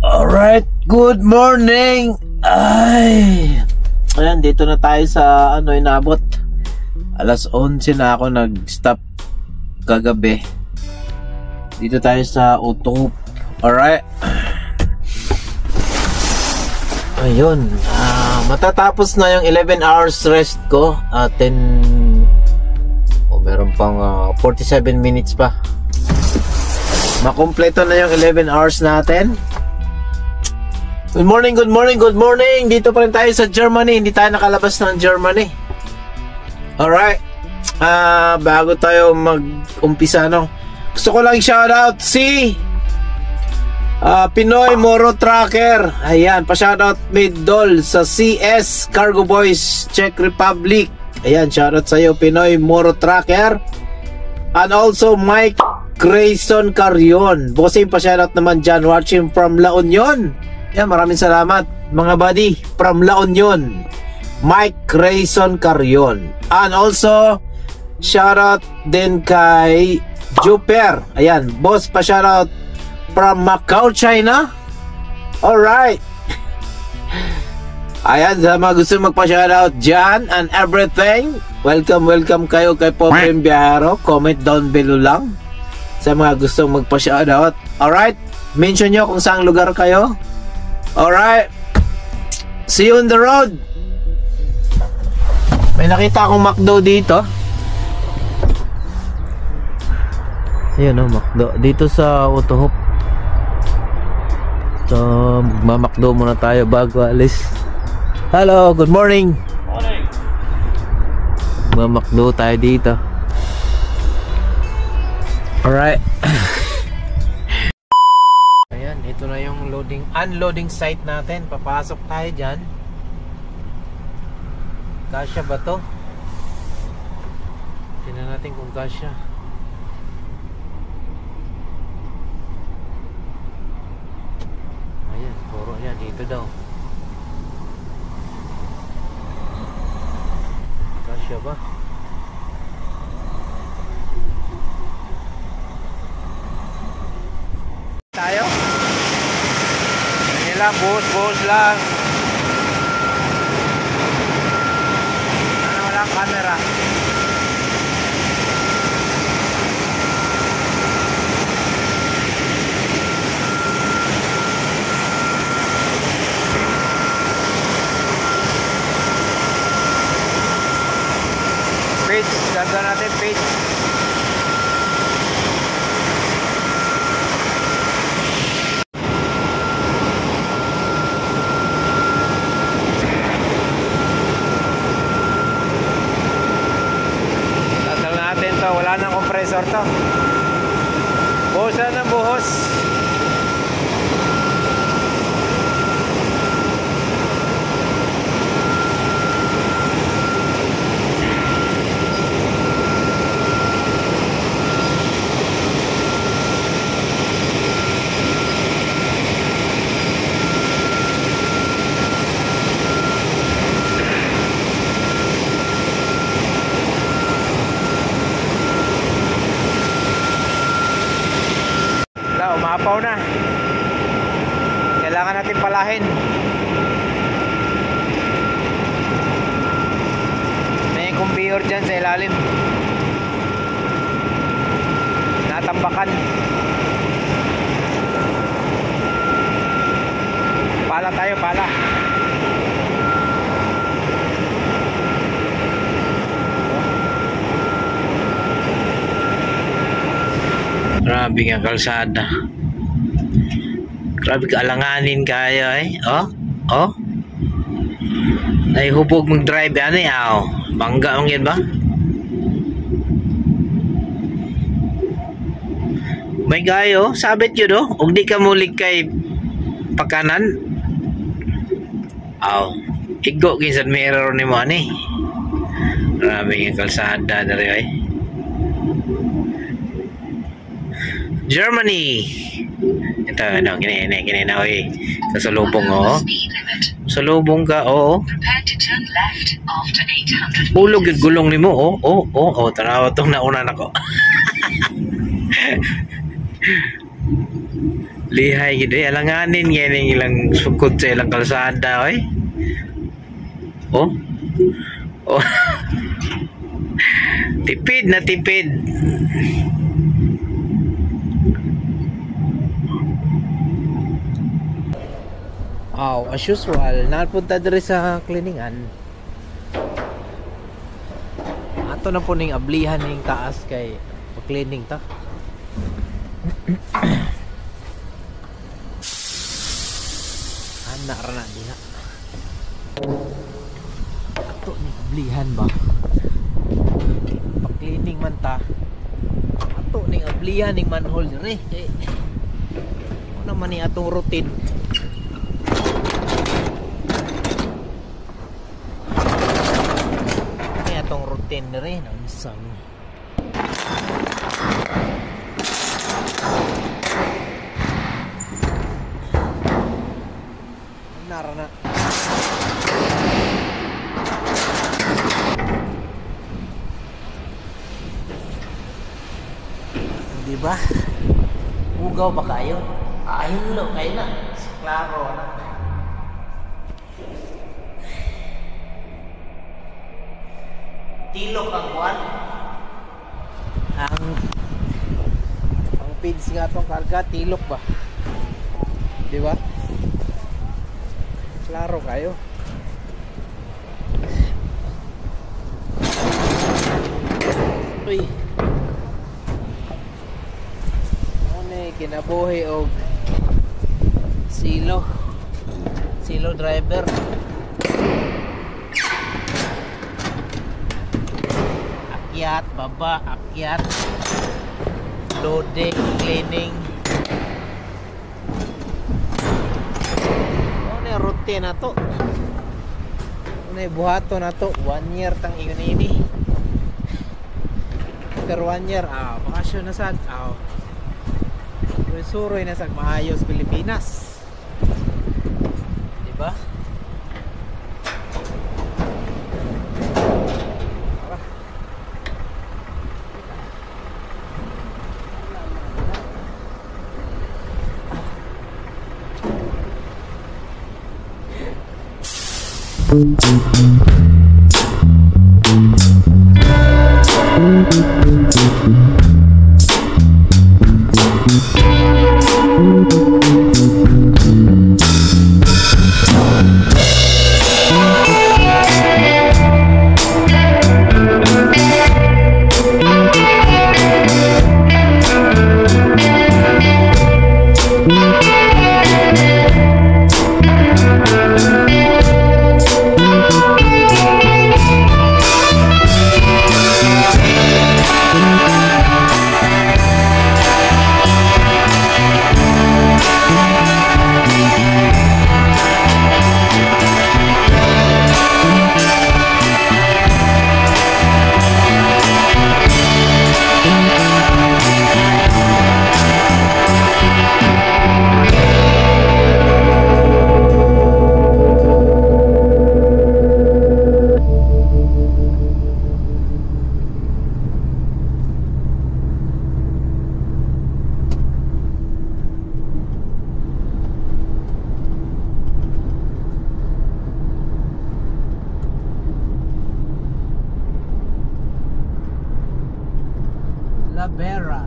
Alright, good morning. Ayan, dito na tayo sa inabot. Alas 11 na ako nag-stop kagabi. Dito tayo sa Utop. Alright. Ayun, matatapos na yung 11 hours rest ko. Meron pang 47 minutes pa. Makumpleto na yung 11 hours natin. Good morning, good morning, good morning. Dito pa rin tayo sa Germany. Hindi tayo nakalabas ng Germany. Alright. Bago tayo mag-umpisa, gusto ko lang shoutout si Pinoy Moro Tracker. Ayan, pa-shoutout Middle sa CS Cargo Boys Czech Republic. Ayan, shoutout sa'yo Pinoy Moro Tracker. And also Mike Grayson Carion. Bossing pa-shoutout naman dyan, watching from La Union. Yan, maraming salamat mga buddy from La Union, Mike Grayson Carion. And also shoutout din kay Juper. Ayan, boss, pa shoutout from Macau, China. Alright. Ayan, sa mga gusto magpa-shoutout dyan and everything, welcome kayo kay Popin Biyahero. Comment down below lang sa mga gustong magpa-shoutout. Alright, mention nyo kung saang lugar kayo. Alright, see you on the road. May nakita akong McDo dito. Ayun McDo dito sa Utop. So magma-McDo muna tayo bago alis. Hello, good morning. Morning. Magma-McDo tayo dito. Alright. Ayan, ito na yung unloading site natin. Papasok tayo dyan. Kasya ba to? Tingnan natin kung kasya. Ayan, puro yan. Dito daw. Kasya ba? Tayo? Yan lang, buhos lang. Walang camera. Page, ganda natin page. Wala nang compressor to. Buhosan ng buhos. Umapaw na. Kailangan natin palahin. May conveyor dyan sa ilalim. Natambakan. Pala tayo, pala. Grabe nga kalsada. Grabe ka alanganin kayo Oh. Ay hubog mag-drive bangga ang yan ba? May gayo, sabit yun og di ka mulig kay pakanan. Igo kinsan mirror ni mo ani. Grabe nga kalsada dari Germany. Ito, gini na, kasalubong, salubong ka, ulog yung gulong ni mo, tanawa itong nauna na ko. Lihay gitu ya, alanganin yan ilang sukod sa ilang kalsada, oy. Oh. Oh. Tipid na tipid. Oh, as usual, napunta diri sa kliningan. Ato na po ning ablihan ning taas kay cleaning ta. Anak ra na diha. Ato ning ablihan ba? Pag-cleaning man ta. Ato ning ablihan ning manhole diri. Ano man ni atong routine. Atong routine rin ang isang narana di ba ugaw ba kayo? Ayun lo kayo na klaro na. Tilok ang buwan. Ang feeds nga tong karga tilok ba? Di ba? Klaro kayo. Uy. Ano kinabuhi og silo driver. Akyat, baba, akyat, loading, cleaning. Ano yung routine na to? Ano yung buhato na to? 1 year tang ingon ini. After 1 year, bakasyon na sad. Suroy na sa maayos Pilipinas. Diba? La Vera.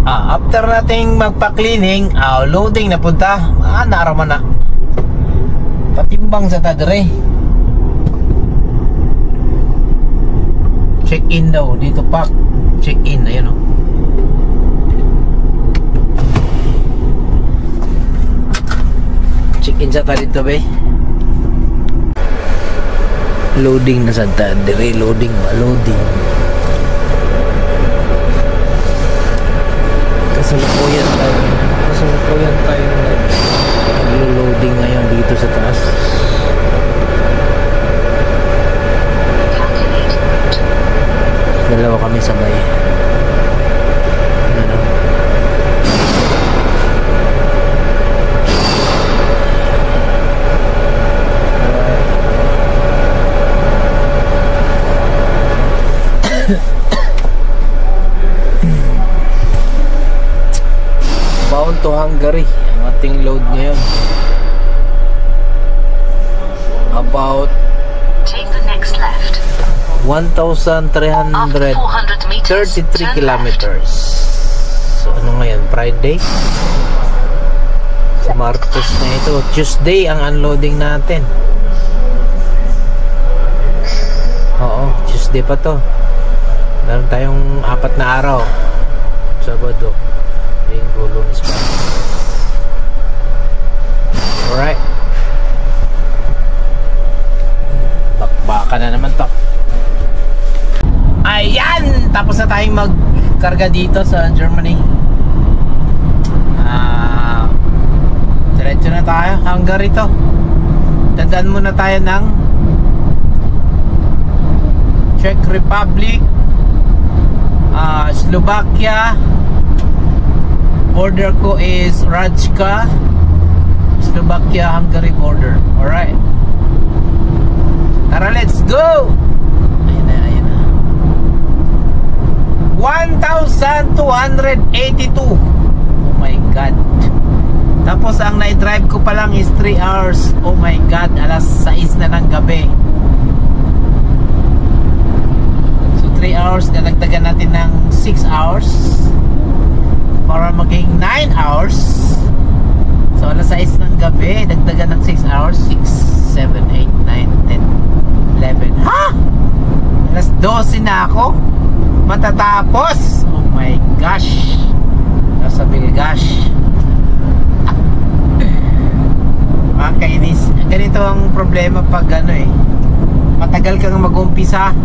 After nating magpa-cleaning, loading na punta. Naraman na. Patimbang sa tadre. Check-in daw dito pa. Check-in, ayun o. Check-in sa ta dito be. Loading na sa tadre. Loading ba? Loading. Kasalukuyan tayo nag-loading ngayon dito sa taas. Dalawa kami sabay to Hungary ang ating load ngayon. About Take the next left. 1,333 kilometers. So ano ngayon? Friday? Sa Martes na ito. Tuesday ang unloading natin. Oo, Tuesday pa to. Meron tayong 4 na araw. Sabado, Linggo, Lunes pa. Alright. Bakbaka na naman to. Ayan! Tapos na tayong magkarga dito sa Germany. Diretso na tayo. Hungary to. Dadaan muna tayo ng Czech Republic, Slovakia. Border ko is Rajka, Slovakia, Hungary border. Alright. Tara, let's go! Ayan na, ayan na. 1,282. Oh my God. Tapos ang na-drive ko pa lang is 3 hours. Oh my God, alas 6 na ng gabi. So 3 hours, dadagdagan natin ng 6 hours para maging 9 hours. So alas 6 ng gabi, dagdagan ng 6 hours. 6, 7, 8, 9, 10, 11. Ha? Alas 12 na ako matatapos. Oh my gosh. Nasa Bilgash. Makakainis. Ganito ang problema pag ano matagal kang mag-umpisa,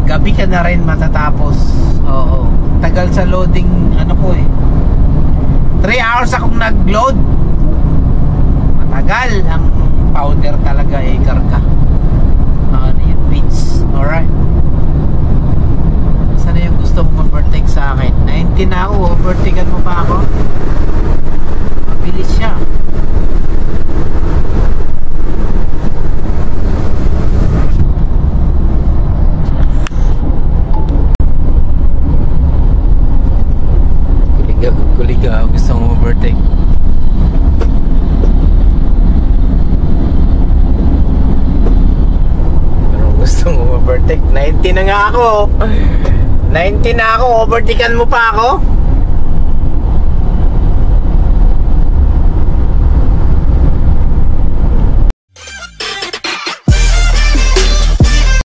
gabi ka na rin matatapos. Oo. Tagal sa loading ano ko 3 hours akong nag-load. Matagal ang powder talaga karga. Ano yun, beats. Alright. Sana yung gusto mong overtake sa akin. 19 na ako, overtakean mo pa ako? Mabilis siya. Kuliga, gusto mong overtake. Pero gusto mong overtake. 19 na nga ako. 19 na ako, overtakean mo pa ako?